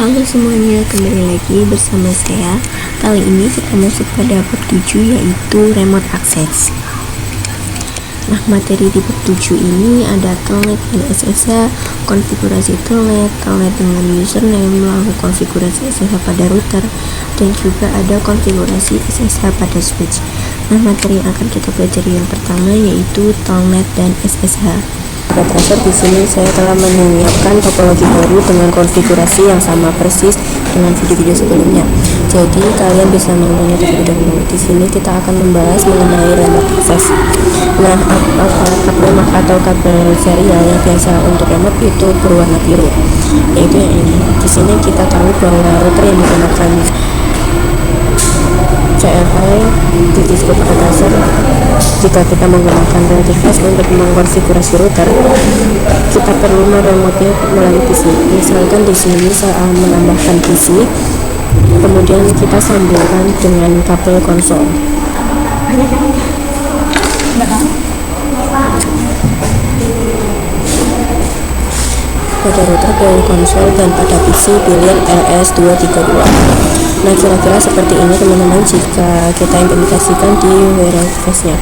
Halo semuanya, kembali lagi bersama saya. Kali ini kita masuk pada bab 7, yaitu remote access. Nah, materi di bab 7 ini ada telnet dan SSH, konfigurasi telnet dengan username, lalu konfigurasi SSH pada router, dan juga ada konfigurasi SSH pada switch. Nah, materi yang akan kita pelajari yang pertama yaitu telnet dan SSH. Pada Tracer di sini saya telah menyiapkan topologi baru dengan konfigurasi yang sama persis dengan video-video sebelumnya. Jadi kalian bisa menontonnya terlebih dahulu. Di sini kita akan membahas mengenai remote access. Nah, kabel MAC atau kabel serial yang biasa untuk remote itu berwarna biru, yaitu yang ini. Di sini kita tahu bahwa router yang menggunakan CLI di disco pada Tracer, jika kita menggunakan Relativize untuk mengkonfigurasi router, kita perlu meremote-nya melalui PC. Misalkan di sini saya menambahkan PC, kemudian kita sambungkan dengan kabel konsol. Pada router dari konsol dan pada PC pilihan LS232. Nah, kira-kira seperti ini teman-teman jika kita implementasikan di Relativize-nya.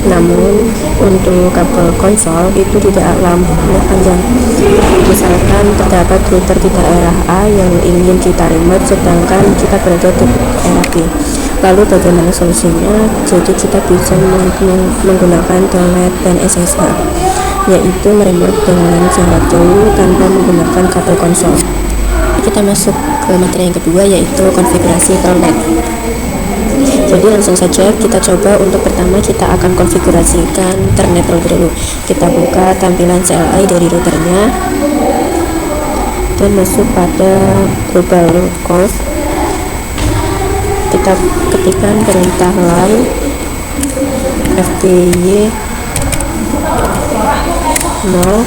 Namun untuk kabel konsol itu tidak lambungnya panjang. Misalkan terdapat router di daerah A yang ingin kita remote sedangkan kita berada di daerah B. Lalu bagaimana solusinya? Jadi kita bisa menggunakan telnet dan SSH, yaitu meremote dengan jarak jauh tanpa menggunakan kabel konsol. Kita masuk ke materi yang kedua, yaitu konfigurasi telnet. Jadi langsung saja kita coba. Untuk pertama kita akan konfigurasikan telnet terlebih dahulu. Kita buka tampilan CLI dari routernya dan masuk pada global conf. Kita ketikkan perintah line fty 0,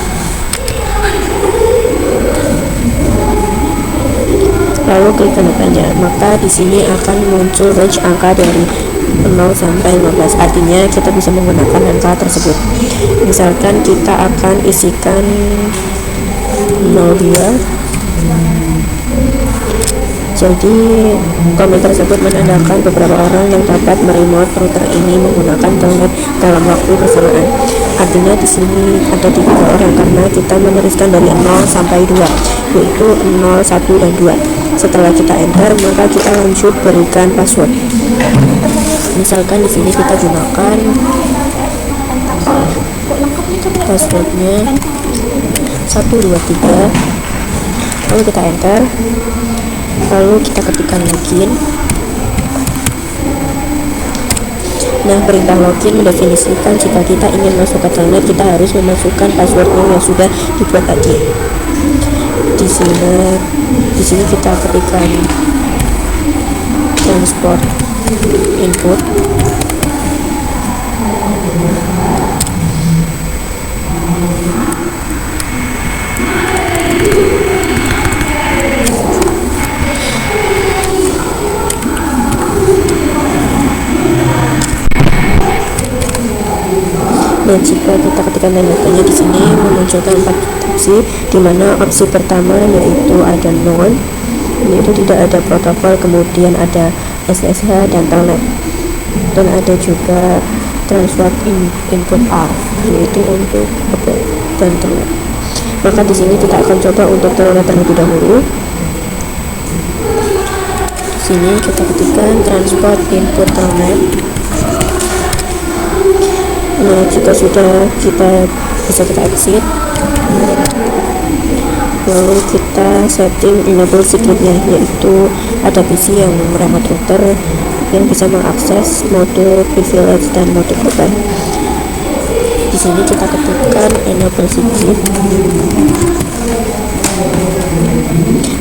lalu klik tanda tanya, maka di sini akan muncul range angka dari 0 sampai 15. Artinya kita bisa menggunakan angka tersebut. Misalkan kita akan isikan 02. Jadi komen tersebut menandakan beberapa orang yang dapat meremote router ini menggunakan telnet dalam waktu bersamaan. Artinya di sini ada 3 orang karena kita meneruskan dari 0 sampai 2, yaitu 0, 1, dan 2. Setelah kita enter, maka kita lanjut berikan password. Misalkan di sini kita gunakan passwordnya 123, lalu kita enter, lalu kita ketikkan login. Nah, perintah login mendefinisikan jika kita ingin masuk ke telnet, kita harus memasukkan passwordnya yang sudah dibuat tadi. Di sini kita ketikkan transport input, dan jika kita ketikkan tanda-tanya di sini memunculkan 4 opsi, di mana opsi pertama yaitu ada non, yaitu tidak ada protokol, kemudian ada SSH dan telnet, dan ada juga transport input R, yaitu untuk kabel dan telnet. Maka di sini kita akan coba untuk telnet terlebih dahulu. Di sini kita ketikkan transport input telnet. Nah, jika sudah, kita exit, lalu kita setting enable secretnya, yaitu ada PC yang remote router yang bisa mengakses mode privilege dan mode global. Di sini kita ketikkan enable secret,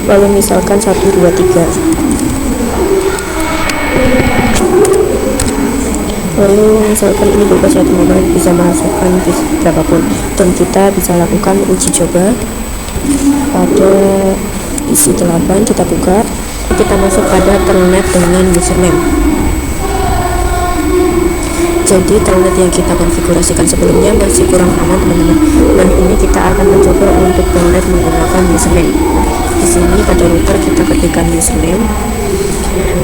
lalu misalkan 1, 2, 3, lalu misalkan ini bebas ya teman-teman, bisa masukkan berapapun, dan kita bisa lakukan uji coba pada isi 8. Kita buka, kita masuk pada telnet dengan username. Jadi telnet yang kita konfigurasikan sebelumnya masih kurang aman teman-teman. Nah, ini kita akan mencoba untuk telnet menggunakan username. Di sini pada router kita ketikkan username.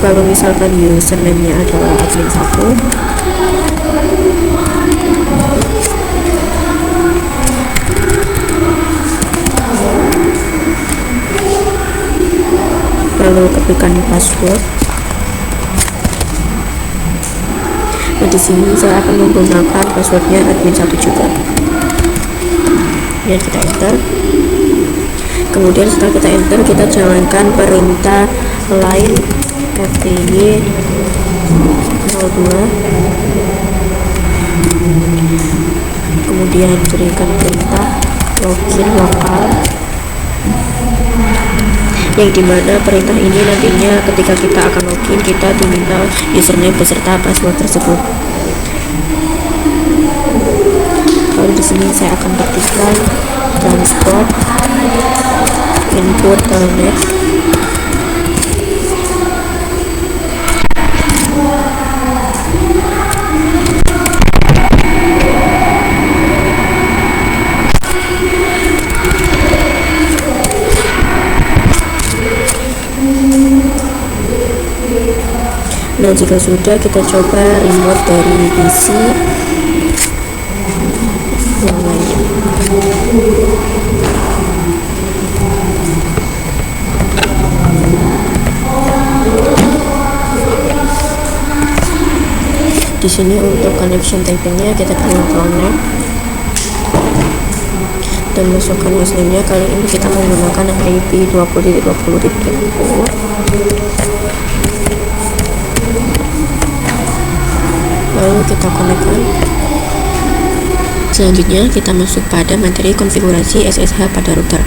Kalau misalkan username-nya adalah admin 1, lalu ketikkan password. Nah, di sini saya akan menggunakan passwordnya admin 1 juga. Ya, kita enter. Kemudian setelah kita enter, kita jalankan perintah line fty 02. Kemudian berikan perintah login lokal, yang dimana perintah ini nantinya ketika kita akan login kita diminta username beserta password tersebut. Lalu di sini saya akan ketikkan transport input telnet. Nah, jika sudah, kita coba remote dari PC yang lainnya. Di sini untuk connection typingnya kita pilih connect dan masukkan username-nya. Kali ini kita menggunakan IP 20.20.10. Lalu kita konekkan. Selanjutnya kita masuk pada materi konfigurasi SSH pada router.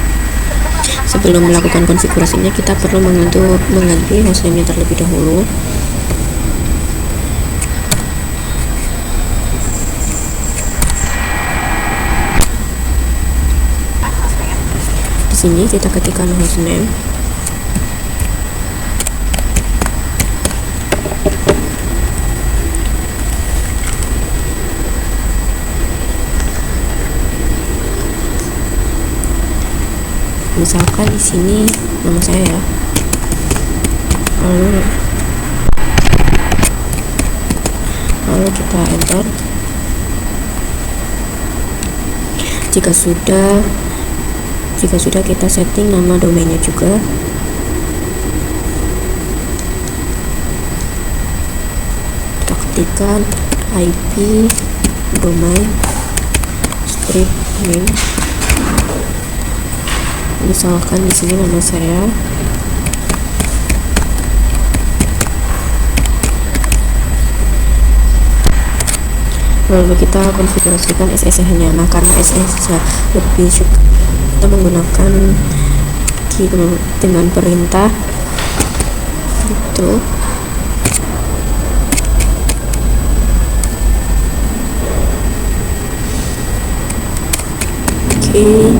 Sebelum melakukan konfigurasinya, kita perlu mengganti hostname-nya terlebih dahulu. Di sini kita ketikkan hostname. Misalkan di sini nama saya ya. Lalu kita enter. Jika sudah kita setting nama domainnya juga. Kita ketikkan IP domain strip name. Misalkan di sini nama saya. Lalu kita konfigurasikan SSH-nya. Nah, karena SSH lebih suka, kita menggunakan key dengan perintah itu. Key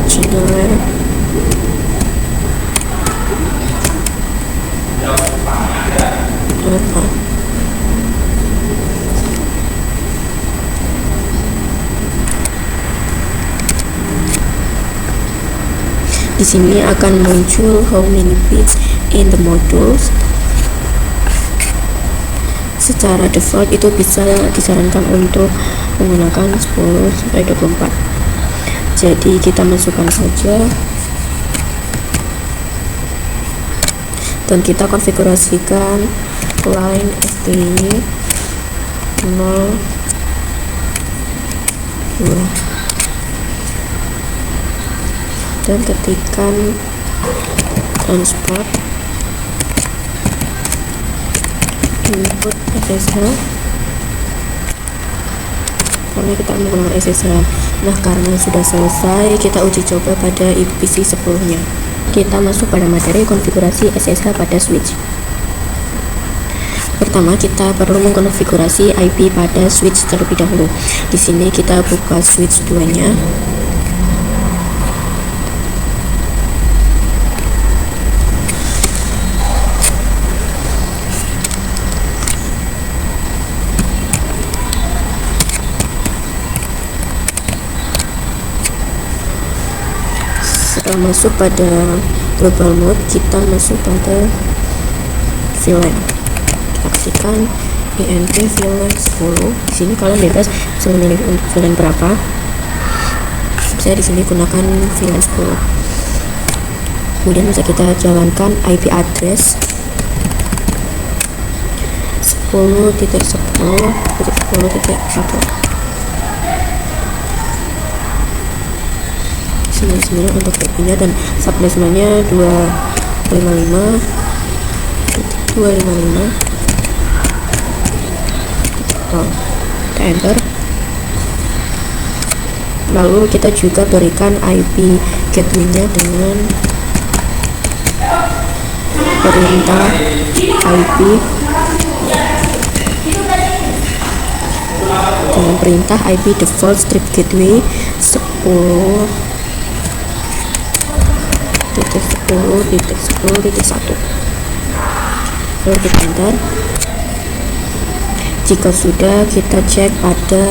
generate data. Di sini akan muncul how many bits in the modules. Secara default itu bisa disarankan untuk menggunakan 10-24. Jadi kita masukkan saja dan kita konfigurasikan line fty 02 dan ketikkan transport input SSH karena kita menggunakan SSH. Nah, karena sudah selesai, kita uji coba pada PC 10-nya. Kita masuk pada materi konfigurasi SSH pada switch. Pertama, kita perlu mengkonfigurasi IP pada switch terlebih dahulu. Di sini kita buka switch 2-nya. masuk pada global mode, kita masuk pada VLAN. Kita ketikkan int VLAN 10. Di sini kalian bebas bisa memilih VLAN berapa. Saya di sini gunakan VLAN 10. Kemudian bisa kita jalankan IP address 10.10.10.1 99 untuk IP-nya, dan subdesimalnya 255.255. Kita enter. Lalu kita juga berikan IP gateway-nya dengan perintah IP default strip gateway 10.10.10.1. lalu kita enter. Jika sudah, kita cek pada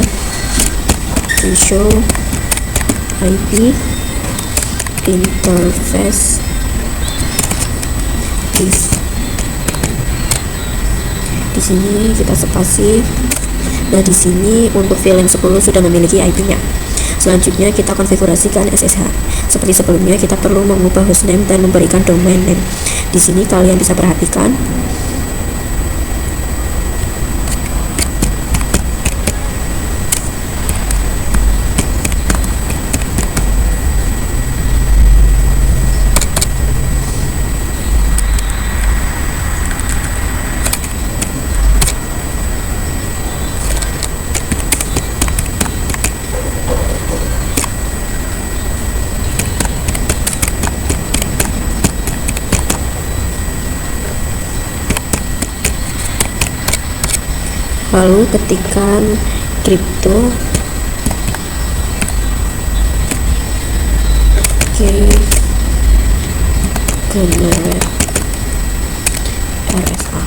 show IP interface if. Di sini kita spasi. Nah, di sini untuk VLAN 10 sudah memiliki IP-nya. Selanjutnya kita konfigurasikan SSH. Seperti sebelumnya, kita perlu mengubah hostname dan memberikan domain name. Di sini kalian bisa perhatikan lalu ketikkan crypto generate RSA.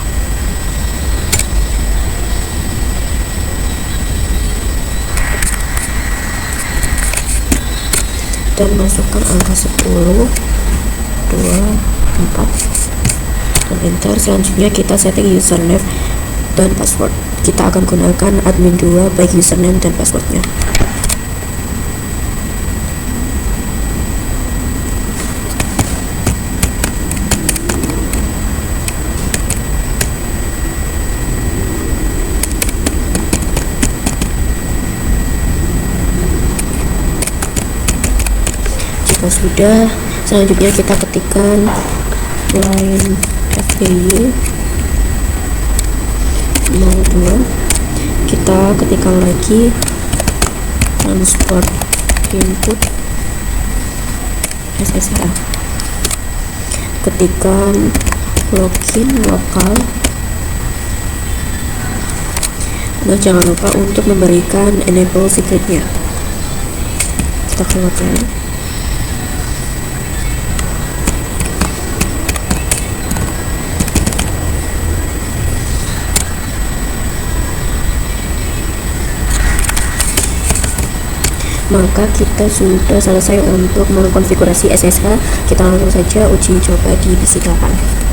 Dan masukkan angka 10, 2, 4 dan enter. Selanjutnya kita setting username dan password. Kita akan gunakan admin 2 baik username dan passwordnya. Jika sudah, selanjutnya kita ketikkan line FPY 02. Kita ketikkan lagi transport input SSH. Ketikkan login lokal. Nah, jangan lupa untuk memberikan enable secretnya. Kita keluarkan. Maka kita sudah selesai untuk mengkonfigurasi SSH. Kita langsung saja uji coba di PC 8.